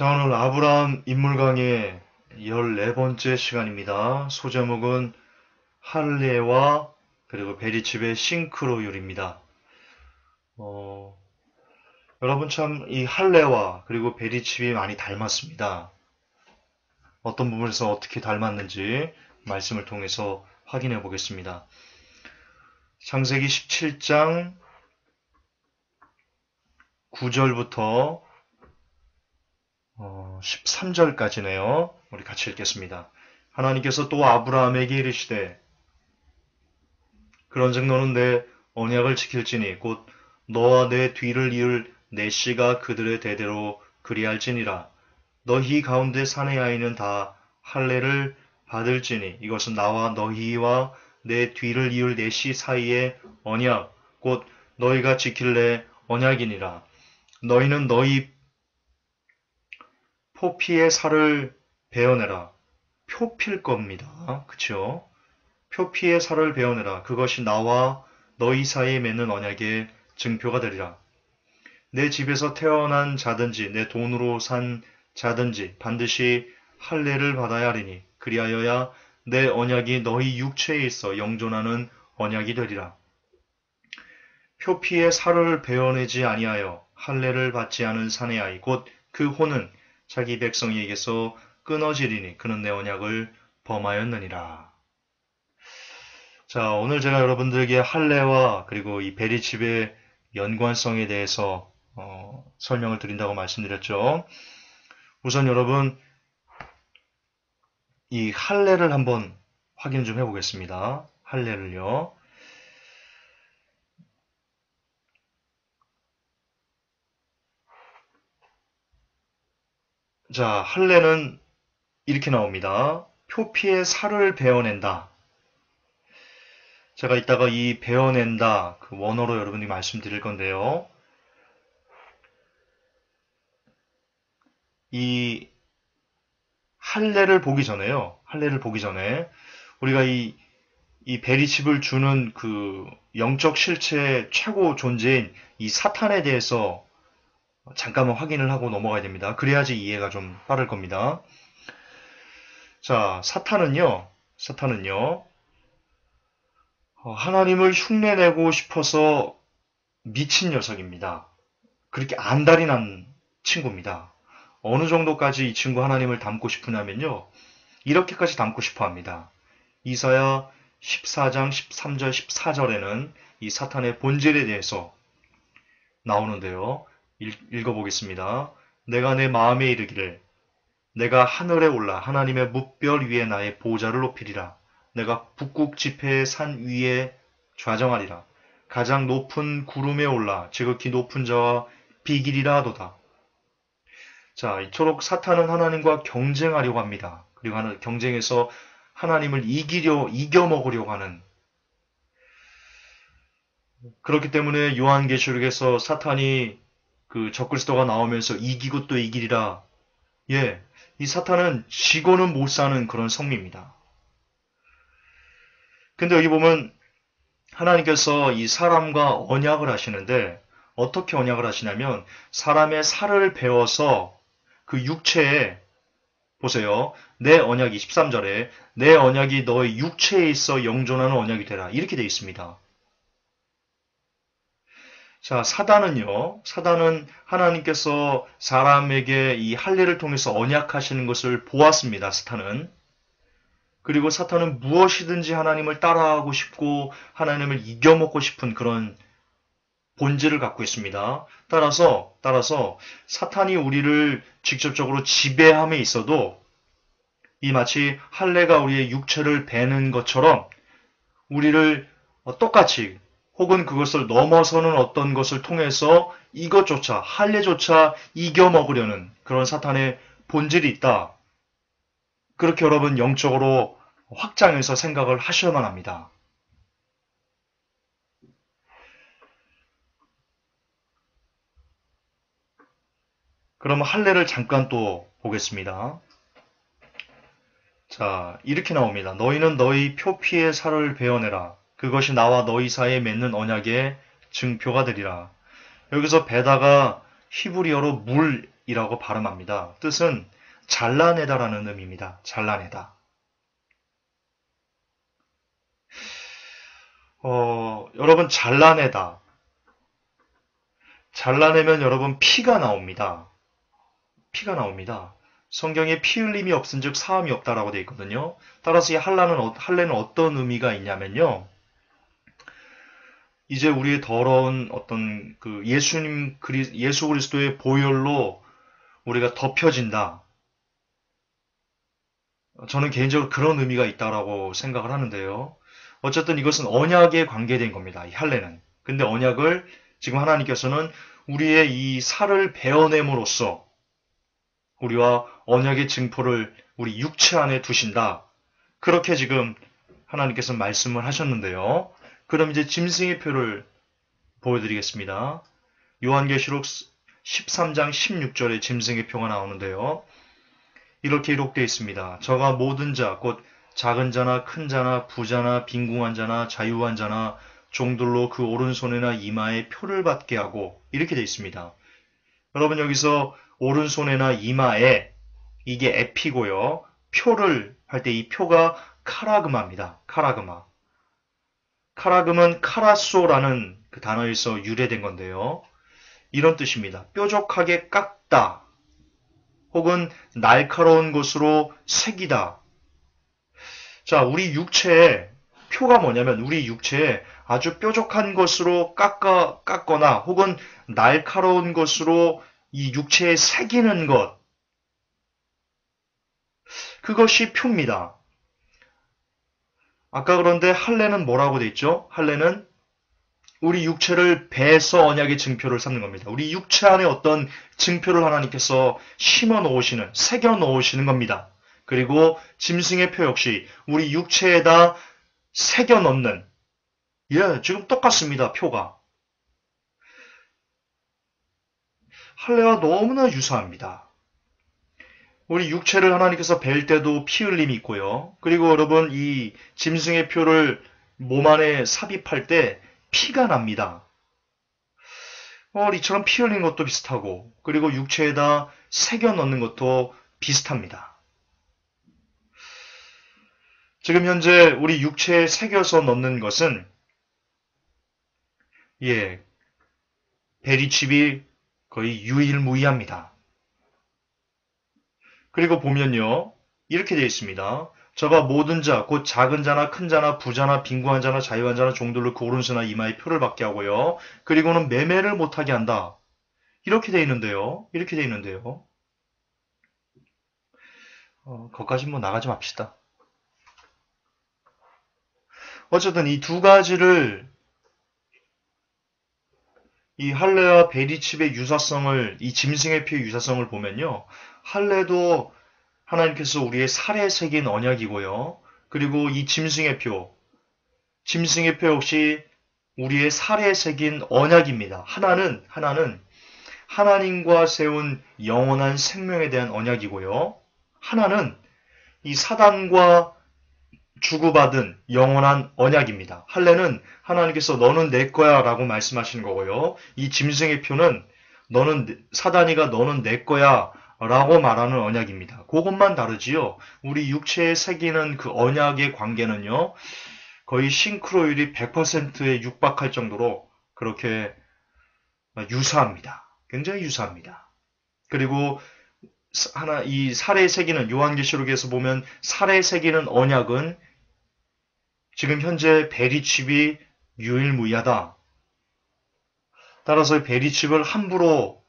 자, 오늘 아브라함 인물 강의 14번째 시간입니다. 소제목은 할례와 그리고 베리칩의 싱크로율입니다. 어, 여러분 참 이 할례와 그리고 베리칩이 많이 닮았습니다. 어떤 부분에서 어떻게 닮았는지 말씀을 통해서 확인해 보겠습니다. 창세기 17장 9절부터 13절까지네요. 우리 같이 읽겠습니다. 하나님께서 또 아브라함에게 이르시되 그런즉 너는 내 언약을 지킬지니 곧 너와 내 뒤를 이을 내 씨가 그들의 대대로 그리할지니라. 너희 가운데 사내 아이는 다 할례를 받을지니 이것은 나와 너희와 내 뒤를 이을 내 씨 사이의 언약 곧 너희가 지킬래 언약이니라. 너희는 너희 포피의 살을 베어내라. 표필 겁니다. 그쵸? 표피의 살을 베어내라. 그것이 나와 너희 사이에 맺는 언약의 증표가 되리라. 내 집에서 태어난 자든지 내 돈으로 산 자든지 반드시 할례를 받아야 하리니 그리하여야 내 언약이 너희 육체에 있어 영존하는 언약이 되리라. 표피의 살을 베어내지 아니하여 할례를 받지 않은 사내 아이 곧 그 혼은 자기 백성에게서 끊어지리니 그는 내 언약을 범하였느니라. 자, 오늘 제가 여러분들에게 할례와 그리고 이 베리칩의 연관성에 대해서 설명을 드린다고 말씀드렸죠. 우선 여러분 이 할례를 한번 확인 좀 해보겠습니다. 할례를요. 자, 할례는 이렇게 나옵니다. 표피의 살을 베어낸다. 제가 이따가 이 베어낸다 그 원어로 여러분이 말씀드릴 건데요. 이 할례를 보기 전에요. 할례를 보기 전에 우리가 이 베리칩을 주는 그 영적 실체의 최고 존재인 이 사탄에 대해서 잠깐만 확인을 하고 넘어가야 됩니다. 그래야지 이해가 좀 빠를 겁니다. 자, 사탄은요, 하나님을 흉내내고 싶어서 미친 녀석입니다. 그렇게 안달이 난 친구입니다. 어느 정도까지 이 친구 하나님을 닮고 싶으냐면요, 이렇게까지 닮고 싶어 합니다. 이사야 14장 13절 14절에는 이 사탄의 본질에 대해서 나오는데요. 읽어보겠습니다. 내가 내 마음에 이르기를 내가 하늘에 올라 하나님의 뭇별 위에 나의 보좌를 높이리라. 내가 북극 지폐의 산 위에 좌정하리라. 가장 높은 구름에 올라 지극히 높은 자와 비기리라 하도다. 자, 이토록 사탄은 하나님과 경쟁하려고 합니다. 그리고 경쟁에서 하나님을 이겨먹으려고 하는. 그렇기 때문에 요한계시록에서 사탄이 그 적그리스도가 나오면서 이기고 또 이기리라. 예, 이 사탄은 지고는 못 사는 그런 성미입니다. 근데 여기 보면 하나님께서 이 사람과 언약을 하시는데 어떻게 언약을 하시냐면 사람의 살을 베어서 그 육체에 보세요. 내 언약이 13절에 내 언약이 너의 육체에 있어 영존하는 언약이 되라. 이렇게 되어 있습니다. 자, 사단은 하나님께서 사람에게 이 할례를 통해서 언약하시는 것을 보았습니다. 사탄은. 그리고 사탄은 무엇이든지 하나님을 따라하고 싶고 하나님을 이겨먹고 싶은 그런 본질을 갖고 있습니다. 따라서 사탄이 우리를 직접적으로 지배함에 있어도 이 마치 할례가 우리의 육체를 베는 것처럼 우리를 똑같이 혹은 그것을 넘어서는 어떤 것을 통해서 이것조차 할례조차 이겨먹으려는 그런 사탄의 본질이 있다. 그렇게 여러분 영적으로 확장해서 생각을 하셔야만 합니다. 그럼 할례를 잠깐 또 보겠습니다. 자, 이렇게 나옵니다. 너희는 너희 표피의 살을 베어내라. 그것이 나와 너희 사이에 맺는 언약의 증표가 되리라. 여기서 베다가 히브리어로 이라고 발음합니다. 뜻은 잘라내다라는 의미입니다. 잘라내다. 여러분 잘라내다. 잘라내면 여러분 피가 나옵니다. 피가 나옵니다. 성경에 피 흘림이 없은즉 사함이 없다라고 되어 있거든요. 따라서 이 할례는 어떤 의미가 있냐면요. 이제 우리의 더러운 어떤 그 예수 그리스도의 보혈로 우리가 덮여진다. 저는 개인적으로 그런 의미가 있다라고 생각을 하는데요. 어쨌든 이것은 언약에 관계된 겁니다. 이 할례는. 근데 언약을 지금 하나님께서는 우리의 이 살을 베어냄으로써 우리와 언약의 증포를 우리 육체 안에 두신다. 그렇게 지금 하나님께서 말씀을 하셨는데요. 그럼 이제 짐승의 표를 보여드리겠습니다. 요한계시록 13장 16절에 짐승의 표가 나오는데요. 이렇게 기록되어 있습니다. 저가 모든 자, 곧 작은 자나 큰 자나 부자나 빈궁한 자나 자유한 자나 종들로 그 오른손이나 이마에 표를 받게 하고 이렇게 되어 있습니다. 여러분 여기서 오른손이나 이마에 이게 에피고요. 표를 할 때 이 표가 카라그마입니다. 카라그마. 카라금은 카라소라는 그 단어에서 유래된 건데요. 이런 뜻입니다. 뾰족하게 깎다. 혹은 날카로운 것으로 새기다. 자, 우리 육체에 표가 뭐냐면 우리 육체에 아주 뾰족한 것으로 깎거나 혹은 날카로운 것으로 이 육체에 새기는 것. 그것이 표입니다. 아까 그런데 할례는 뭐라고 돼 있죠? 할례는 우리 육체를 배서 언약의 증표를 삼는 겁니다. 우리 육체 안에 어떤 증표를 하나님께서 심어 놓으시는, 새겨 놓으시는 겁니다. 그리고 짐승의 표 역시 우리 육체에다 새겨 넣는, 지금 똑같습니다. 표가. 할례와 너무나 유사합니다. 우리 육체를 하나님께서 벨 때도 피 흘림이 있고요. 그리고 여러분 이 짐승의 표를 몸 안에 삽입할 때 피가 납니다. 이처럼 피 흘린 것도 비슷하고 그리고 육체에다 새겨 넣는 것도 비슷합니다. 지금 현재 우리 육체에 새겨서 넣는 것은 베리칩이 거의 유일무이합니다. 그리고 보면요. 이렇게 되어 있습니다. 저가 모든 자, 곧 작은 자나 큰 자나 부자나 빈궁한 자나 자유한 자나 종들로 그 오른손이나 이마에 표를 받게 하고요. 그리고는 매매를 못하게 한다. 이렇게 되어 있는데요. 이렇게 되어 있는데요. 거기까지 뭐 나가지 맙시다. 어쨌든 이 두 가지를 이 할례와 베리칩의 유사성을 이 짐승의 피의 유사성을 보면요. 할례도 하나님께서 우리의 살에 새긴 언약이고요. 그리고 이 짐승의 표 역시 우리의 살에 새긴 언약입니다. 하나는 하나님과 세운 영원한 생명에 대한 언약이고요. 하나는 이 사단과 주고받은 영원한 언약입니다. 할례는 하나님께서 너는 내 거야 라고 말씀하시는 거고요. 이 짐승의 표는 사단이가 너는 내 거야 라고 말하는 언약입니다. 그것만 다르지요. 우리 육체에 새기는 그 언약의 관계는요. 거의 싱크로율이 100%에 육박할 정도로 그렇게 유사합니다. 굉장히 유사합니다. 그리고 이 살에 새기는 요한계시록에서 보면 살에 새기는 언약은 지금 현재 베리칩이 유일무이하다. 따라서 베리칩을 함부로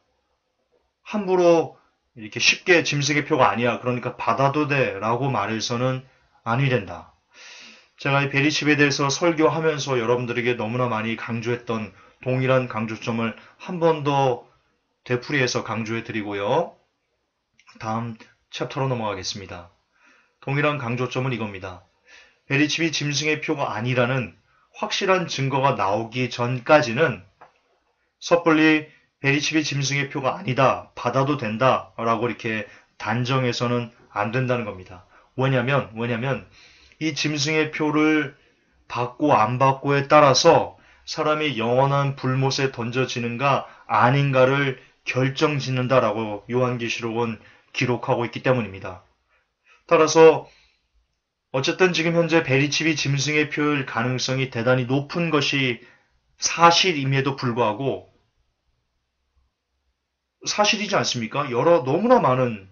이렇게 쉽게 짐승의 표가 아니야. 그러니까 받아도 돼. 라고 말해서는 아니 된다. 제가 이 베리칩에 대해서 설교하면서 여러분들에게 너무나 많이 강조했던 동일한 강조점을 한 번 더 되풀이해서 강조해 드리고요. 다음 챕터로 넘어가겠습니다. 동일한 강조점은 이겁니다. 베리칩이 짐승의 표가 아니라는 확실한 증거가 나오기 전까지는 섣불리 베리칩이 짐승의 표가 아니다, 받아도 된다 라고 이렇게 단정해서는 안 된다는 겁니다. 왜냐면 이 짐승의 표를 받고 안 받고에 따라서 사람이 영원한 불못에 던져지는가 아닌가를 결정짓는다라고 요한계시록은 기록하고 있기 때문입니다. 따라서 어쨌든 지금 현재 베리칩이 짐승의 표일 가능성이 대단히 높은 것이 사실임에도 불구하고 사실이지 않습니까? 너무나 많은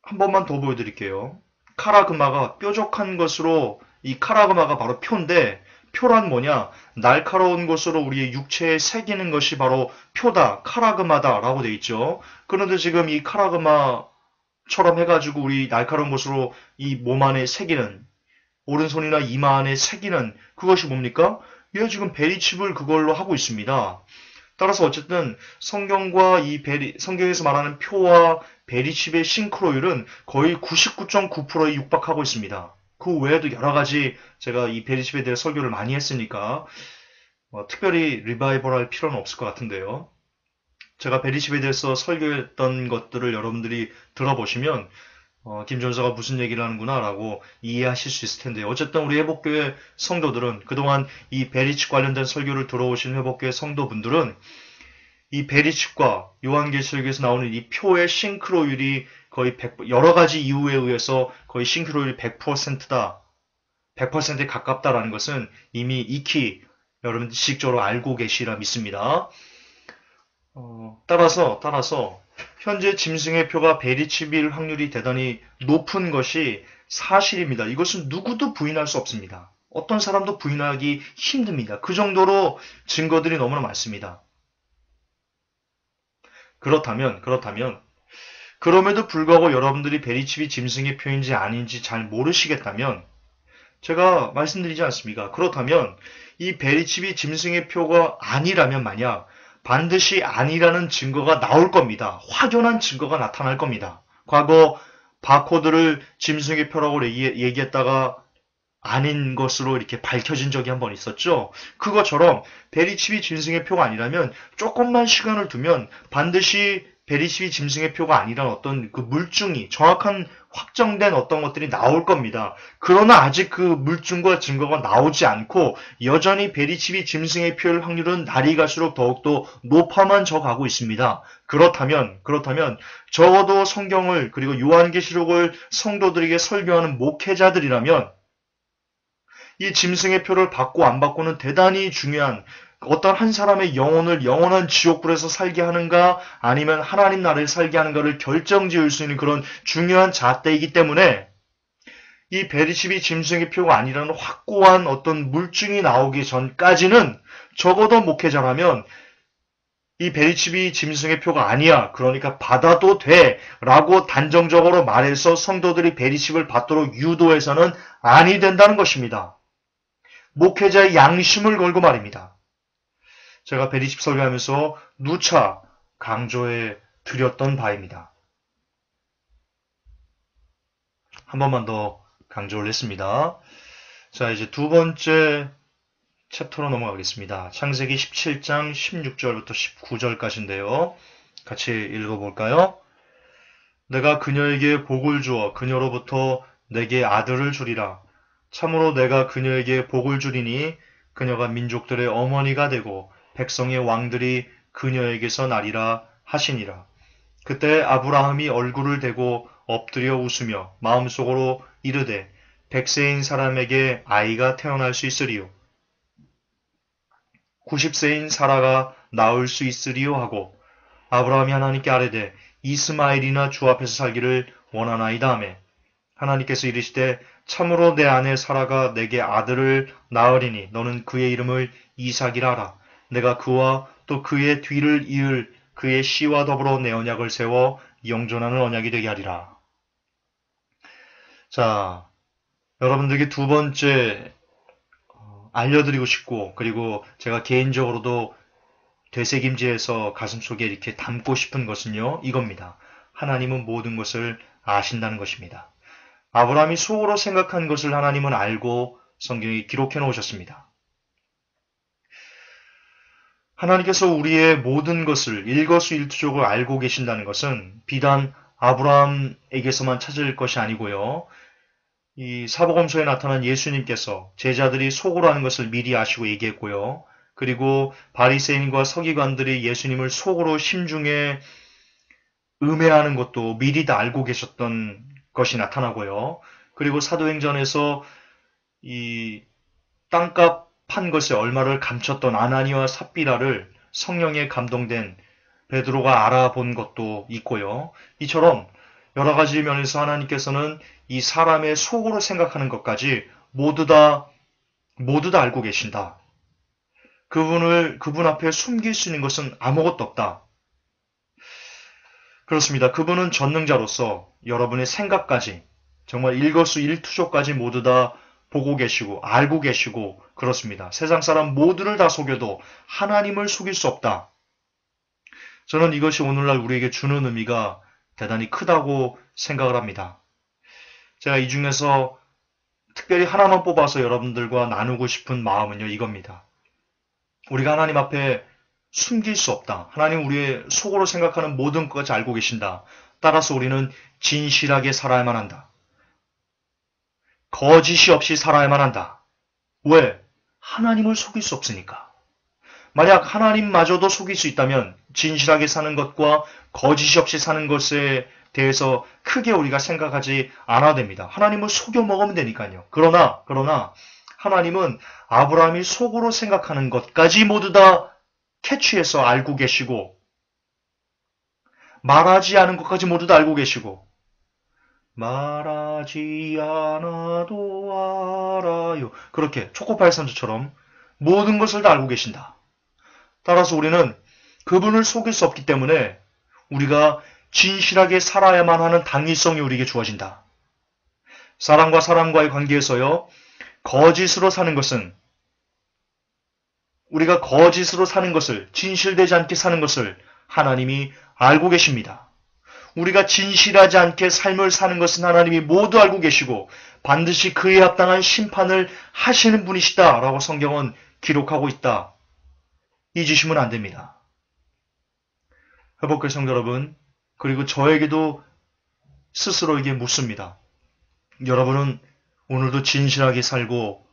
한 번만 더 보여드릴게요. 카라그마가 뾰족한 것으로 이 카라그마가 바로 표인데 표란 뭐냐? 날카로운 것으로 우리의 육체에 새기는 것이 바로 표다, 카라그마다라고 돼 있죠. 그런데 지금 이 카라그마처럼 해가지고 우리 날카로운 것으로 이 몸 안에 새기는 오른손이나 이마 안에 새기는 그것이 뭡니까? 얘 지금 베리칩을 그걸로 하고 있습니다. 따라서 어쨌든 성경과 성경에서 말하는 표와 베리칩의 싱크로율은 거의 99.9%에 육박하고 있습니다. 그 외에도 여러 가지 제가 이 베리칩에 대해 설교를 많이 했으니까 특별히 리바이벌할 필요는 없을 것 같은데요. 제가 베리칩에 대해서 설교했던 것들을 여러분들이 들어보시면 김전사가 무슨 얘기를 하는구나 라고 이해하실 수 있을 텐데요. 어쨌든 우리 회복교회 성도들은 그동안 이 베리칩 관련된 설교를 들어오신 회복교회 성도분들은 이 베리칩과 요한계시록에서 나오는 이 표의 싱크로율이 거의 여러 가지 이유에 의해서 거의 싱크로율이 100%다. 100%에 가깝다라는 것은 이미 익히 여러분들 지식적으로 알고 계시라 믿습니다. 따라서 현재 짐승의 표가 베리칩일 확률이 대단히 높은 것이 사실입니다. 이것은 누구도 부인할 수 없습니다. 어떤 사람도 부인하기 힘듭니다. 그 정도로 증거들이 너무나 많습니다. 그렇다면 그럼에도 불구하고 여러분들이 베리칩이 짐승의 표인지 아닌지 잘 모르시겠다면 제가 말씀드리지 않습니까? 그렇다면 이 베리칩이 짐승의 표가 아니라면 만약 반드시 아니라는 증거가 나올 겁니다. 확연한 증거가 나타날 겁니다. 과거 바코드를 짐승의 표라고 얘기했다가 아닌 것으로 이렇게 밝혀진 적이 한 번 있었죠. 그것처럼 베리칩이 짐승의 표가 아니라면 조금만 시간을 두면 반드시 베리칩이 짐승의 표가 아니란 어떤 그 물증이 정확한 확정된 어떤 것들이 나올 겁니다. 그러나 아직 그 물증과 증거가 나오지 않고 여전히 베리칩이 짐승의 표일 확률은 날이 갈수록 더욱더 높아만 져가고 있습니다. 그렇다면 적어도 성경을 그리고 요한계시록을 성도들에게 설교하는 목회자들이라면 이 짐승의 표를 받고 안 받고는 대단히 중요한 어떤 한 사람의 영혼을 영원한 지옥불에서 살게 하는가 아니면 하나님 나라를 살게 하는가를 결정지을 수 있는 그런 중요한 잣대이기 때문에 이 베리칩이 짐승의 표가 아니라는 확고한 어떤 물증이 나오기 전까지는 적어도 목회자라면 이 베리칩이 짐승의 표가 아니야. 그러니까 받아도 돼. 라고 단정적으로 말해서 성도들이 베리칩을 받도록 유도해서는 아니 된다는 것입니다. 목회자의 양심을 걸고 말입니다. 제가 베리칩 설교하면서 누차 강조해 드렸던 바입니다. 한 번만 더 강조를 했습니다. 자, 이제 두 번째 챕터로 넘어가겠습니다. 창세기 17장 16절부터 19절까지인데요. 같이 읽어볼까요? 내가 그녀에게 복을 주어 그녀로부터 내게 아들을 주리라. 참으로 내가 그녀에게 복을 주리니 그녀가 민족들의 어머니가 되고 백성의 왕들이 그녀에게서 나리라 하시니라. 그때 아브라함이 얼굴을 대고 엎드려 웃으며 마음속으로 이르되 100세인 사람에게 아이가 태어날 수 있으리요. 90세인 사라가 낳을 수 있으리요 하고 아브라함이 하나님께 아뢰되 이스마엘이나 주 앞에서 살기를 원하나이다 하매 하나님께서 이르시되 참으로 내 아내 사라가 내게 아들을 낳으리니 너는 그의 이름을 이삭이라 하라. 내가 그와 또 그의 뒤를 이을 그의 씨와 더불어 내 언약을 세워 영존하는 언약이 되게 하리라. 자, 여러분들에게 두 번째 알려드리고 싶고 그리고 제가 개인적으로도 되새김질해서 가슴속에 이렇게 담고 싶은 것은요. 이겁니다. 하나님은 모든 것을 아신다는 것입니다. 아브라함이 속으로 생각한 것을 하나님은 알고 성경에 기록해 놓으셨습니다. 하나님께서 우리의 모든 것을 일거수일투족을 알고 계신다는 것은 비단 아브라함에게서만 찾을 것이 아니고요. 이 사복음서에 나타난 예수님께서 제자들이 속으로 하는 것을 미리 아시고 얘기했고요. 그리고 바리새인과 서기관들이 예수님을 속으로 심중에 음해하는 것도 미리 다 알고 계셨던 것이 나타나고요. 그리고 사도행전에서 이 땅값 판 것에 얼마를 감췄던 아나니와 삽비라를 성령에 감동된 베드로가 알아본 것도 있고요. 이처럼 여러 가지 면에서 하나님께서는 이 사람의 속으로 생각하는 것까지 모두 다 알고 계신다. 그분 앞에 숨길 수 있는 것은 아무것도 없다. 그렇습니다. 그분은 전능자로서 여러분의 생각까지 정말 일거수일투족까지 모두 다 보고 계시고 알고 계시고 그렇습니다. 세상 사람 모두를 다 속여도 하나님을 속일 수 없다. 저는 이것이 오늘날 우리에게 주는 의미가 대단히 크다고 생각을 합니다. 제가 이 중에서 특별히 하나만 뽑아서 여러분들과 나누고 싶은 마음은요, 이겁니다. 우리가 하나님 앞에 숨길 수 없다. 하나님 우리의 속으로 생각하는 모든 것까지 알고 계신다. 따라서 우리는 진실하게 살아야만 한다. 거짓이 없이 살아야만 한다. 왜? 하나님을 속일 수 없으니까. 만약 하나님마저도 속일 수 있다면 진실하게 사는 것과 거짓이 없이 사는 것에 대해서 크게 우리가 생각하지 않아도 됩니다. 하나님을 속여 먹으면 되니까요. 그러나 하나님은 아브라함이 속으로 생각하는 것까지 모두 다 캐치해서 알고 계시고 말하지 않은 것까지 모두 다 알고 계시고 말하지 않아도 알아요. 그렇게 초코파이 선수처럼 모든 것을 다 알고 계신다. 따라서 우리는 그분을 속일 수 없기 때문에 우리가 진실하게 살아야만 하는 당위성이 우리에게 주어진다. 사람과 사람과의 관계에서요, 거짓으로 사는 것은 우리가 거짓으로 사는 것을, 진실되지 않게 사는 것을 하나님이 알고 계십니다. 우리가 진실하지 않게 삶을 사는 것은 하나님이 모두 알고 계시고 반드시 그에 합당한 심판을 하시는 분이시다라고 성경은 기록하고 있다. 잊으시면 안 됩니다. 회복교회 성도 여러분, 그리고 저에게도 스스로에게 묻습니다. 여러분은 오늘도 진실하게 살고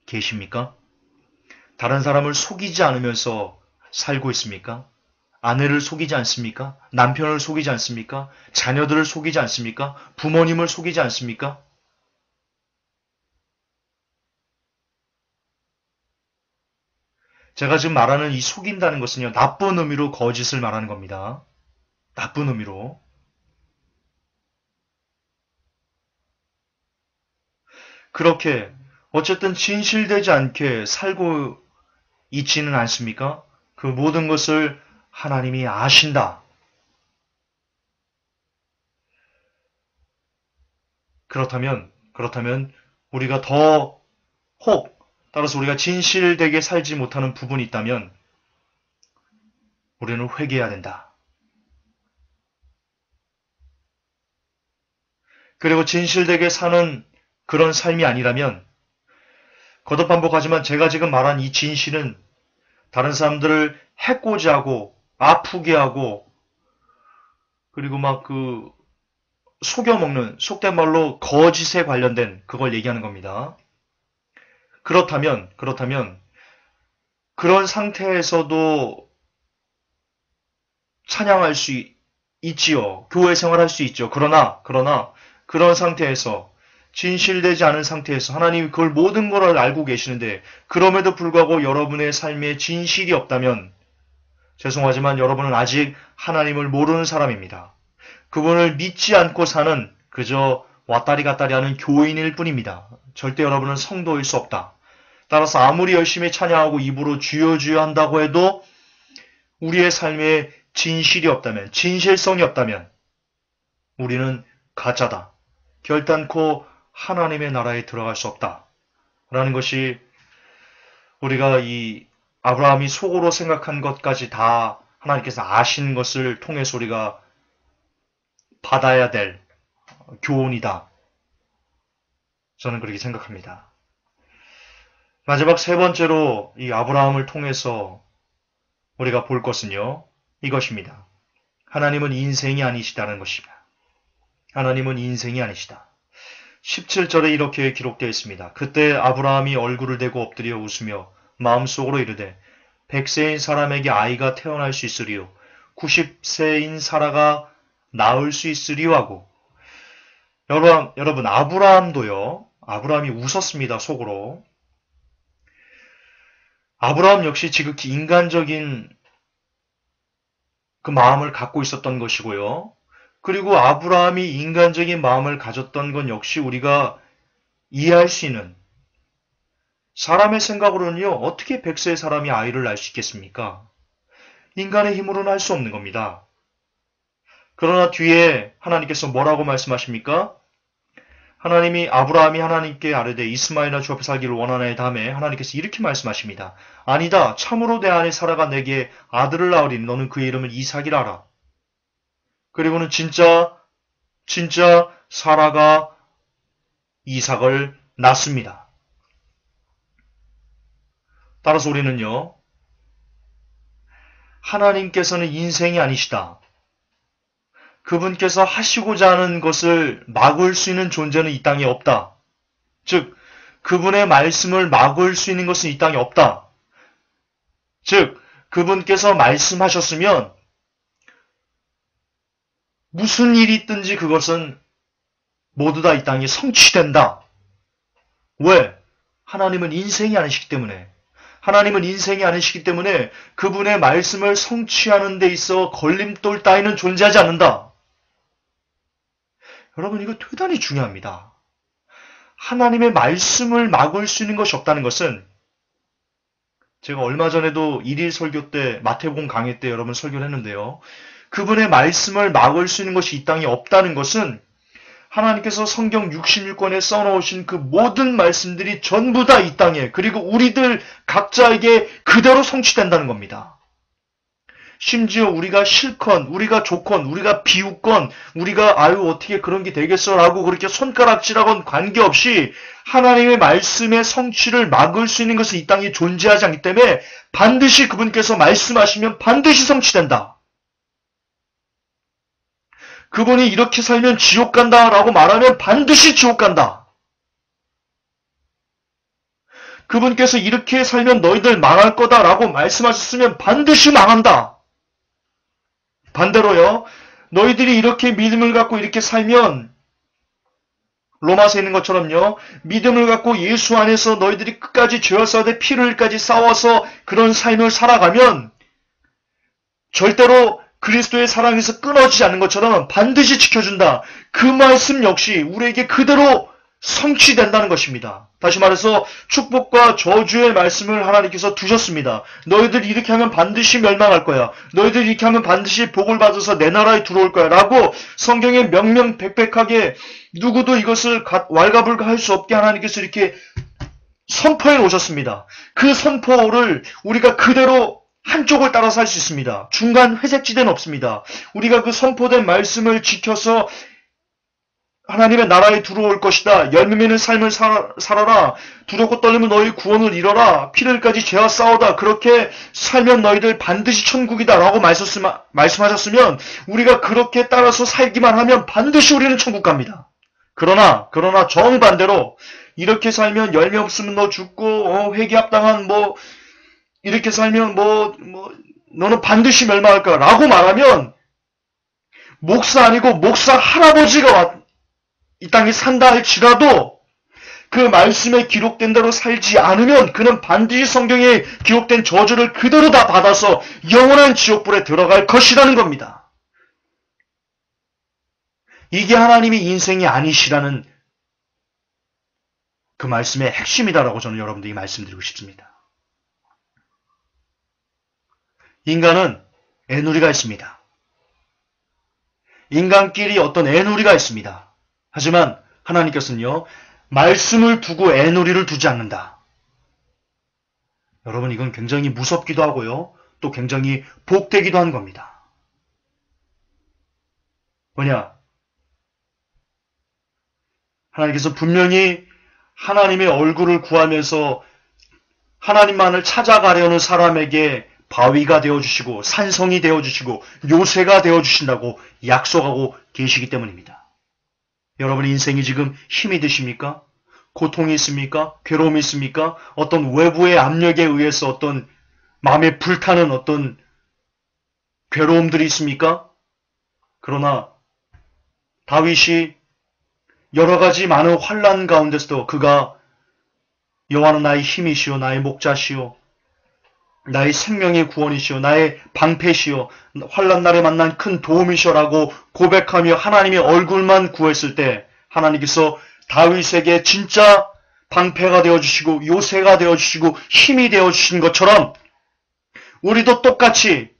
계십니까? 다른 사람을 속이지 않으면서 살고 있습니까? 아내를 속이지 않습니까? 남편을 속이지 않습니까? 자녀들을 속이지 않습니까? 부모님을 속이지 않습니까? 제가 지금 말하는 이 속인다는 것은요, 나쁜 의미로 거짓을 말하는 겁니다. 나쁜 의미로. 그렇게 어쨌든 진실되지 않게 살고 있지는 않습니까? 그 모든 것을 하나님이 아신다. 그렇다면 우리가 따라서 우리가 진실되게 살지 못하는 부분이 있다면 우리는 회개해야 된다. 그리고 진실되게 사는 그런 삶이 아니라면 거듭 반복하지만 제가 지금 말한 이 진실은 다른 사람들을 해코지 하고 아프게 하고 그리고 막 속여먹는 속된 말로 거짓에 관련된 그걸 얘기하는 겁니다. 그렇다면 그런 상태에서도 찬양할 수 있지요. 교회 생활할 수 있죠. 그러나 그런 상태에서 진실되지 않은 상태에서 하나님이 그걸 모든 걸 알고 계시는데 그럼에도 불구하고 여러분의 삶에 진실이 없다면 죄송하지만 여러분은 아직 하나님을 모르는 사람입니다. 그분을 믿지 않고 사는 그저 왔다리 갔다리 하는 교인일 뿐입니다. 절대 여러분은 성도일 수 없다. 따라서 아무리 열심히 찬양하고 입으로 주여 주여 한다고 해도 우리의 삶에 진실이 없다면, 진실성이 없다면 우리는 가짜다. 결단코 하나님의 나라에 들어갈 수 없다. 라는 것이 우리가 이 아브라함이 속으로 생각한 것까지 다 하나님께서 아신 것을 통해서 우리가 받아야 될 교훈이다. 저는 그렇게 생각합니다. 마지막 세 번째로 이 아브라함을 통해서 우리가 볼 것은요. 이것입니다. 하나님은 인생이 아니시다는 것입니다. 하나님은 인생이 아니시다. 17절에 이렇게 기록되어 있습니다. 그때 아브라함이 얼굴을 대고 엎드려 웃으며 마음속으로 이르되 100세인 사람에게 아이가 태어날 수 있으리요. 90세인 사라가 낳을 수 있으리요 하고, 여러분, 아브라함도요, 아브라함이 웃었습니다, 속으로. 아브라함 역시 지극히 인간적인 그 마음을 갖고 있었던 것이고요. 그리고 아브라함이 인간적인 마음을 가졌던 건 역시 우리가 이해할 수 있는, 사람의 생각으로는요, 어떻게 100세의 사람이 아이를 낳을 수 있겠습니까? 인간의 힘으로는 할 수 없는 겁니다. 그러나 뒤에 하나님께서 뭐라고 말씀하십니까? 아브라함이 하나님께 아뢰되 이스마엘이나 주 앞에 살기를 원하나의 다음에 하나님께서 이렇게 말씀하십니다. 아니다. 참으로 내 아내 사라가 내게 아들을 낳으리니 너는 그의 이름을 이삭이라 하라. 그리고는 진짜 사라가 이삭을 낳습니다. 따라서 우리는요, 하나님께서는 인생이 아니시다. 그분께서 하시고자 하는 것을 막을 수 있는 존재는 이 땅에 없다. 즉, 그분의 말씀을 막을 수 있는 것은 이 땅에 없다. 즉, 그분께서 말씀하셨으면 무슨 일이 있든지 그것은 모두 다 이 땅에 성취된다. 왜? 하나님은 인생이 아니시기 때문에. 하나님은 인생이 아니시기 때문에 그분의 말씀을 성취하는 데 있어 걸림돌 따위는 존재하지 않는다. 여러분, 이거 대단히 중요합니다. 하나님의 말씀을 막을 수 있는 것이 없다는 것은, 제가 얼마 전에도 일일 설교 때 마태복음 강의 때 여러분 설교를 했는데요. 그분의 말씀을 막을 수 있는 것이 이 땅에 없다는 것은 하나님께서 성경 66권에 써놓으신 그 모든 말씀들이 전부 다 이 땅에, 그리고 우리들 각자에게 그대로 성취된다는 겁니다. 심지어 우리가 싫건, 우리가 좋건, 우리가 비웃건, 우리가 어떻게 그런 게 되겠어라고 그렇게 손가락질하건 관계없이 하나님의 말씀의 성취를 막을 수 있는 것은 이 땅에 존재하지 않기 때문에 반드시 그분께서 말씀하시면 반드시 성취된다. 그분이 이렇게 살면 지옥 간다라고 말하면 반드시 지옥 간다. 그분께서 이렇게 살면 너희들 망할 거다라고 말씀하셨으면 반드시 망한다. 반대로요, 너희들이 이렇게 믿음을 갖고 이렇게 살면, 로마서에 있는 것처럼요, 믿음을 갖고 예수 안에서 너희들이 끝까지 죄와 싸우되 피를 흘리기까지 싸워서 그런 삶을 살아가면 절대로 그리스도의 사랑에서 끊어지지 않는 것처럼 반드시 지켜준다. 그 말씀 역시 우리에게 그대로 성취된다는 것입니다. 다시 말해서 축복과 저주의 말씀을 하나님께서 두셨습니다. 너희들 이렇게 하면 반드시 멸망할 거야. 너희들 이렇게 하면 반드시 복을 받아서 내 나라에 들어올 거야. 라고 성경에 명명백백하게 누구도 이것을 왈가불가할 수 없게 하나님께서 이렇게 선포해 놓으셨습니다. 그 선포를 우리가 그대로 한쪽을 따라서 할 수 있습니다. 중간 회색지대는 없습니다. 우리가 그 선포된 말씀을 지켜서 하나님의 나라에 들어올 것이다. 열매 맺는 삶을 살아라. 두렵고 떨리면 너희 구원을 이뤄라. 피를까지 죄와 싸우다. 그렇게 살면 너희들 반드시 천국이다. 라고 말씀하셨으면 우리가 그렇게 따라서 살기만 하면 반드시 우리는 천국 갑니다. 그러나 정반대로 이렇게 살면 열매 없으면 너 죽고 회개합당한 이렇게 살면 너는 반드시 멸망할 거야. 라고 말하면 목사 아니고 목사 할아버지가 이 땅에 산다 할지라도 그 말씀에 기록된 대로 살지 않으면 그는 반드시 성경에 기록된 저주를 그대로 다 받아서 영원한 지옥불에 들어갈 것이라는 겁니다. 이게 하나님이 인생이 아니시라는 그 말씀의 핵심이다라고 저는 여러분들에게 말씀드리고 싶습니다. 인간은 애누리가 있습니다. 인간끼리 어떤 애누리가 있습니다. 하지만 하나님께서는요, 말씀을 두고 애누리를 두지 않는다. 여러분, 이건 굉장히 무섭기도 하고요, 또 굉장히 복되기도 한 겁니다. 뭐냐? 하나님께서 분명히 하나님의 얼굴을 구하면서 하나님만을 찾아가려는 사람에게 바위가 되어주시고 산성이 되어주시고 요새가 되어주신다고 약속하고 계시기 때문입니다. 여러분의 인생이 지금 힘이 드십니까? 고통이 있습니까? 괴로움이 있습니까? 어떤 외부의 압력에 의해서 어떤 마음에 불타는 어떤 괴로움들이 있습니까? 그러나 다윗이 여러 가지 많은 환난 가운데서도 그가 여호와는 나의 힘이시오, 나의 목자시오, 나의 생명의 구원이시오, 나의 방패시오, 환난 날에 만난 큰 도움이시오라고 고백하며 하나님의 얼굴만 구했을 때 하나님께서 다윗에게 진짜 방패가 되어주시고 요새가 되어주시고 힘이 되어주신 것처럼 우리도 똑같이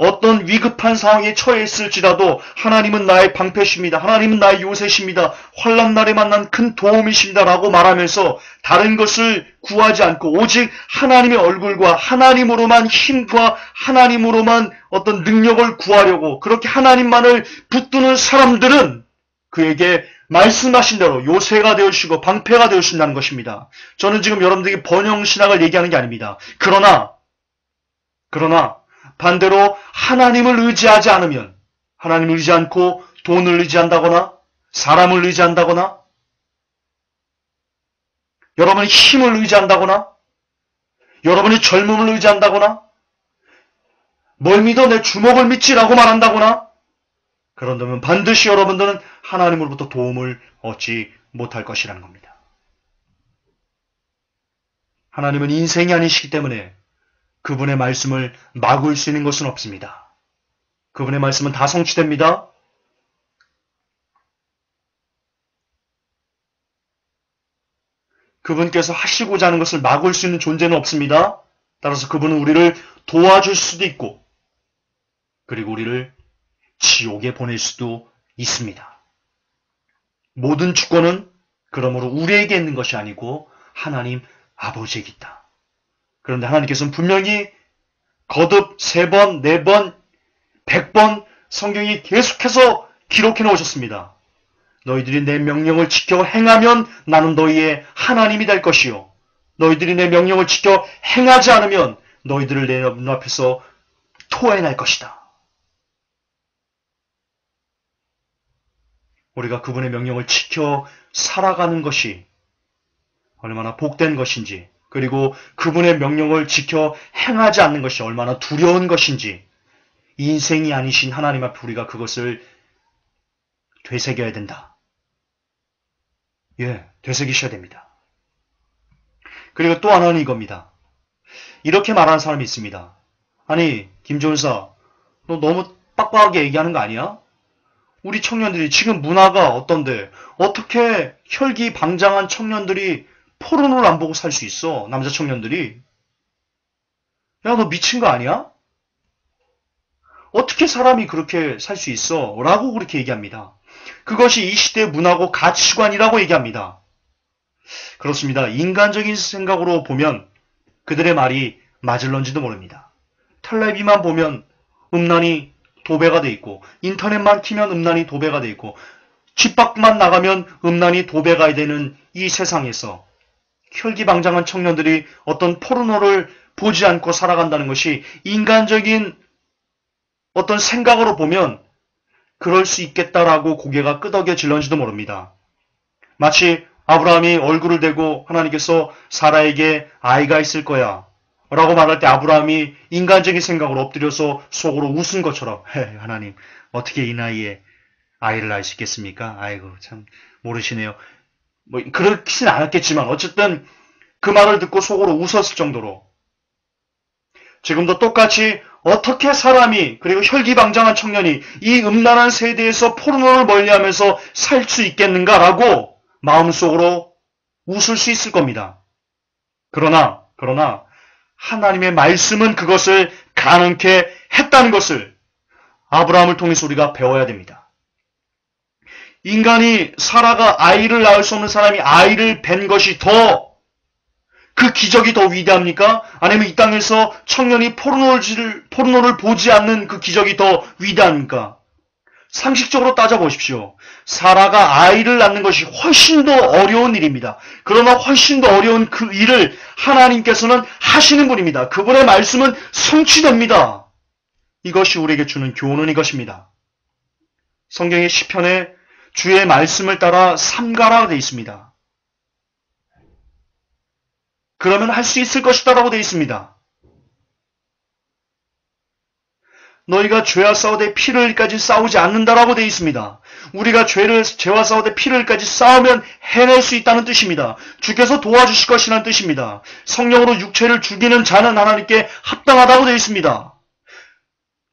어떤 위급한 상황에 처해 있을지라도 하나님은 나의 방패십니다. 하나님은 나의 요새십니다. 환난 날에 만난 큰 도움이십니다라고 말하면서 다른 것을 구하지 않고 오직 하나님의 얼굴과 하나님으로만 힘과 하나님으로만 어떤 능력을 구하려고 그렇게 하나님만을 붙드는 사람들은 그에게 말씀하신 대로 요새가 되어주시고 방패가 되어주신다는 것입니다. 저는 지금 여러분들에게 번영신학을 얘기하는 게 아닙니다. 그러나 반대로 하나님을 의지하지 않으면, 하나님을 의지 않고 돈을 의지한다거나 사람을 의지한다거나 여러분의 힘을 의지한다거나 여러분의 젊음을 의지한다거나 뭘 믿어 내 주먹을 믿지라고 말한다거나 그런다면 반드시 여러분들은 하나님으로부터 도움을 얻지 못할 것이라는 겁니다. 하나님은 인생이 아니시기 때문에 그분의 말씀을 막을 수 있는 것은 없습니다. 그분의 말씀은 다 성취됩니다. 그분께서 하시고자 하는 것을 막을 수 있는 존재는 없습니다. 따라서 그분은 우리를 도와줄 수도 있고 그리고 우리를 지옥에 보낼 수도 있습니다. 모든 주권은 그러므로 우리에게 있는 것이 아니고 하나님 아버지에게 있다. 그런데 하나님께서는 분명히 거듭 3번, 4번, 100번 성경이 계속해서 기록해 놓으셨습니다. 너희들이 내 명령을 지켜 행하면 나는 너희의 하나님이 될 것이요. 너희들이 내 명령을 지켜 행하지 않으면 너희들을 내 눈앞에서 토해낼 것이다. 우리가 그분의 명령을 지켜 살아가는 것이 얼마나 복된 것인지 그리고 그분의 명령을 지켜 행하지 않는 것이 얼마나 두려운 것인지 인생이 아니신 하나님 앞에 우리가 그것을 되새겨야 된다. 되새기셔야 됩니다. 그리고 또 하나는 이겁니다. 이렇게 말하는 사람이 있습니다. 아니, 김전사, 너 너무 빡빡하게 얘기하는 거 아니야? 우리 청년들이 지금 문화가 어떤데 어떻게 혈기방장한 청년들이 포르노를 안 보고 살 수 있어? 남자 청년들이. 야, 너 미친 거 아니야? 어떻게 사람이 그렇게 살 수 있어? 라고 그렇게 얘기합니다. 그것이 이 시대의 문화고 가치관이라고 얘기합니다. 그렇습니다. 인간적인 생각으로 보면 그들의 말이 맞을런지도 모릅니다. 텔레비만 보면 음란이 도배가 돼 있고 인터넷만 키면 음란이 도배가 돼 있고 집 밖만 나가면 음란이 도배가 되는 이 세상에서 혈기방장한 청년들이 어떤 포르노를 보지 않고 살아간다는 것이 인간적인 어떤 생각으로 보면 그럴 수 있겠다라고 고개가 끄덕여질런지도 모릅니다. 마치 아브라함이 얼굴을 대고 하나님께서 사라에게 아이가 있을 거야 라고 말할 때 아브라함이 인간적인 생각으로 엎드려서 속으로 웃은 것처럼 하나님 어떻게 이 나이에 아이를 낳을 수 있겠습니까? 아이고 참 모르시네요. 뭐 그렇진 않았겠지만 어쨌든 그 말을 듣고 속으로 웃었을 정도로 지금도 똑같이 어떻게 사람이 그리고 혈기방장한 청년이 이 음란한 세대에서 포르노를 멀리하면서 살 수 있겠는가라고 마음속으로 웃을 수 있을 겁니다. 그러나 하나님의 말씀은 그것을 가능케 했다는 것을 아브라함을 통해서 우리가 배워야 됩니다. 인간이 사라가 아이를 낳을 수 없는 사람이 아이를 뵌 것이 그 기적이 더 위대합니까? 아니면 이 땅에서 청년이 포르노를 보지 않는 그 기적이 더 위대합니까? 상식적으로 따져보십시오. 사라가 아이를 낳는 것이 훨씬 더 어려운 일입니다. 그러나 훨씬 더 어려운 그 일을 하나님께서는 하시는 분입니다. 그분의 말씀은 성취됩니다. 이것이 우리에게 주는 교훈은 이것입니다. 성경의 시편에 주의 말씀을 따라 삼가라 되어 있습니다. 그러면 할 수 있을 것이다 라고 되어 있습니다. 너희가 죄와 싸우되 피를 흘릴까지 싸우지 않는다라고 되어 있습니다. 우리가 죄와 싸우되 피를 흘릴까지 싸우면 해낼 수 있다는 뜻입니다. 주께서 도와주실 것이라는 뜻입니다. 성령으로 육체를 죽이는 자는 하나님께 합당하다고 되어 있습니다.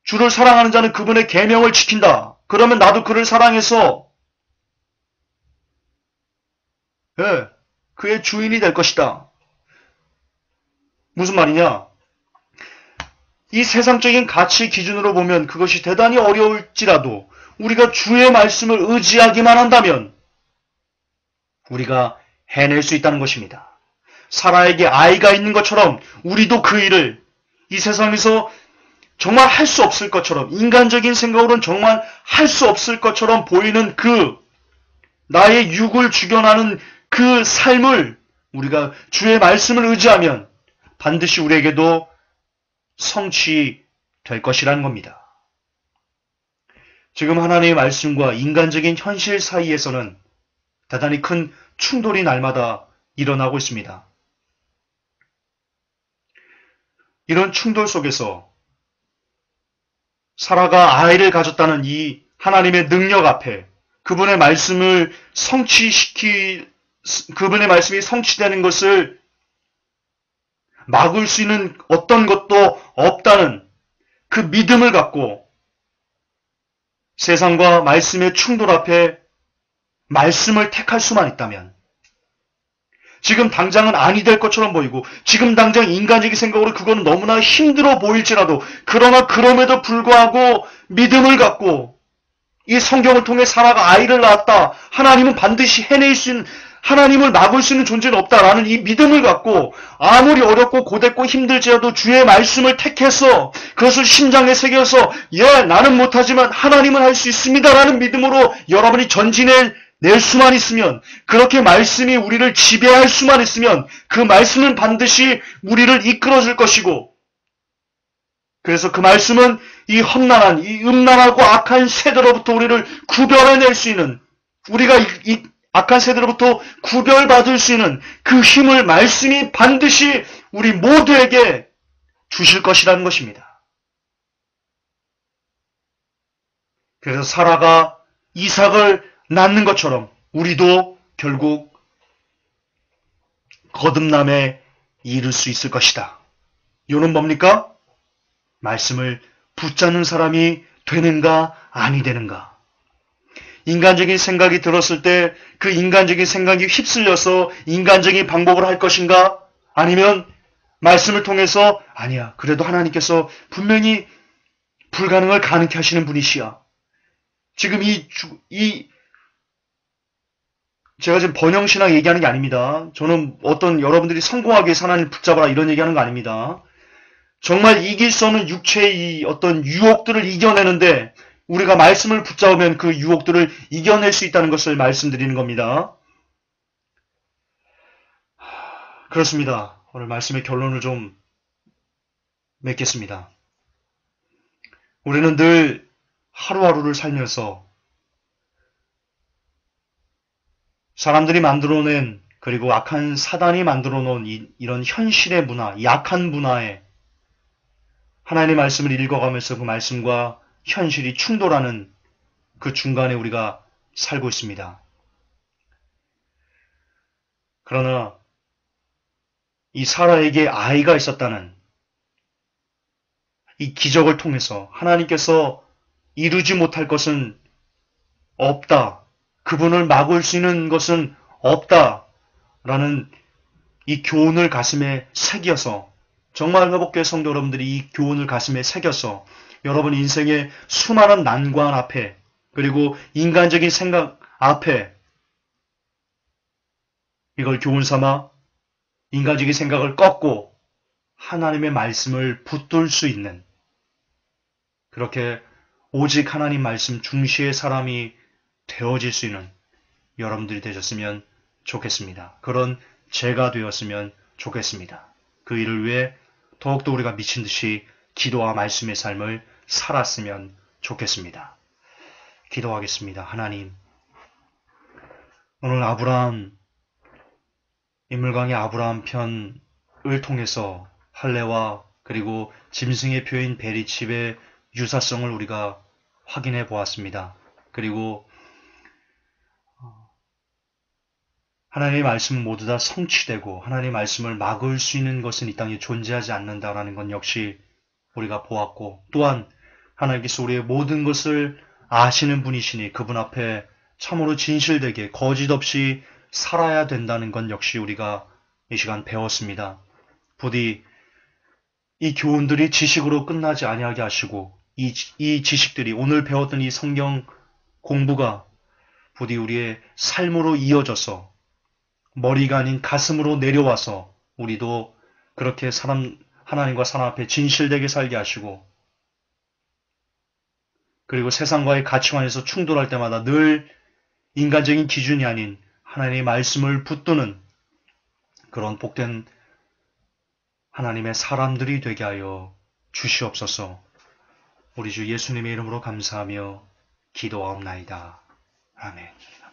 주를 사랑하는 자는 그분의 계명을 지킨다. 그러면 나도 그를 사랑해서 그의 주인이 될 것이다. 무슨 말이냐? 이 세상적인 가치 기준으로 보면 그것이 대단히 어려울지라도 우리가 주의 말씀을 의지하기만 한다면 우리가 해낼 수 있다는 것입니다. 사라에게 아이가 있는 것처럼 우리도 그 일을 이 세상에서 정말 할 수 없을 것처럼, 인간적인 생각으로는 정말 할 수 없을 것처럼 보이는 그 나의 육을 죽여나는 그 삶을 우리가 주의 말씀을 의지하면 반드시 우리에게도 성취될 것이라는 겁니다. 지금 하나님의 말씀과 인간적인 현실 사이에서는 대단히 큰 충돌이 날마다 일어나고 있습니다. 이런 충돌 속에서 사라가 아이를 가졌다는 이 하나님의 능력 앞에 그분의 말씀이 성취되는 것을 막을 수 있는 어떤 것도 없다는 그 믿음을 갖고 세상과 말씀의 충돌 앞에 말씀을 택할 수만 있다면 지금 당장은 아니 될 것처럼 보이고 지금 당장 인간적인 생각으로 그거는 너무나 힘들어 보일지라도 그러나 그럼에도 불구하고 믿음을 갖고 이 성경을 통해 사라가 아이를 낳았다. 하나님은 반드시 해낼 수 있는 하나님을 막을 수 있는 존재는 없다라는 이 믿음을 갖고 아무리 어렵고 고됐고 힘들지라도 주의 말씀을 택해서 그것을 심장에 새겨서 나는 못하지만 하나님은 할 수 있습니다라는 믿음으로 여러분이 낼 수만 있으면 그렇게 말씀이 우리를 지배할 수만 있으면 그 말씀은 반드시 우리를 이끌어줄 것이고 그래서 그 말씀은 이 험난한 이 음란하고 악한 세대로부터 우리를 구별해낼 수 있는 우리가 이 악한 세대로부터 구별받을 수 있는 그 힘을 말씀이 반드시 우리 모두에게 주실 것이라는 것입니다. 그래서 사라가 이삭을 낳는 것처럼 우리도 결국 거듭남에 이를 수 있을 것이다. 요는 뭡니까? 말씀을 붙잡는 사람이 되는가 아니 되는가. 인간적인 생각이 들었을 때 그 인간적인 생각이 휩쓸려서 인간적인 방법을 할 것인가? 아니면 말씀을 통해서 아니야. 그래도 하나님께서 분명히 불가능을 가능케 하시는 분이시야. 지금 제가 지금 번영신앙 얘기하는 게 아닙니다. 저는 어떤 여러분들이 성공하기 위해서 하나님을 붙잡아라 이런 얘기하는 거 아닙니다. 정말 이길 수 없는 육체의 어떤 유혹들을 이겨내는데 우리가 말씀을 붙잡으면 그 유혹들을 이겨낼 수 있다는 것을 말씀드리는 겁니다. 그렇습니다. 오늘 말씀의 결론을 좀 맺겠습니다. 우리는 늘 하루하루를 살면서 사람들이 만들어낸 그리고 악한 사단이 만들어 놓은 이런 현실의 문화, 약한 문화에 하나님의 말씀을 읽어가면서 그 말씀과 현실이 충돌하는 그 중간에 우리가 살고 있습니다. 그러나 이 사라에게 아이가 있었다는 이 기적을 통해서 하나님께서 이루지 못할 것은 없다. 그분을 막을 수 있는 것은 없다라는 이 교훈을 가슴에 새겨서 정말 회복교회 성도 여러분들이 이 교훈을 가슴에 새겨서 여러분 인생의 수많은 난관 앞에 그리고 인간적인 생각 앞에 이걸 교훈 삼아 인간적인 생각을 꺾고 하나님의 말씀을 붙들 수 있는 그렇게 오직 하나님 말씀 중시의 사람이 되어질 수 있는 여러분들이 되셨으면 좋겠습니다. 그런 제가 되었으면 좋겠습니다. 그 일을 위해 더욱더 우리가 미친 듯이 기도와 말씀의 삶을 살았으면 좋겠습니다. 기도하겠습니다. 하나님, 오늘 인물강의 아브라함 편을 통해서 할례와 그리고 짐승의 표인 베리칩의 유사성을 우리가 확인해 보았습니다. 그리고 하나님의 말씀은 모두 다 성취되고 하나님의 말씀을 막을 수 있는 것은 이 땅에 존재하지 않는다라는 건 역시 우리가 보았고, 또한 하나님께서 우리의 모든 것을 아시는 분이시니 그분 앞에 참으로 진실되게 거짓 없이 살아야 된다는 건 역시 우리가 이 시간 배웠습니다. 부디 이 교훈들이 지식으로 끝나지 아니하게 하시고 이 지식들이 오늘 배웠던 이 성경 공부가 부디 우리의 삶으로 이어져서 머리가 아닌 가슴으로 내려와서 우리도 그렇게 하나님과 사람 앞에 진실되게 살게 하시고, 그리고 세상과의 가치관에서 충돌할 때마다 늘 인간적인 기준이 아닌 하나님의 말씀을 붙드는 그런 복된 하나님의 사람들이 되게 하여 주시옵소서. 우리 주 예수님의 이름으로 감사하며 기도하옵나이다. 아멘.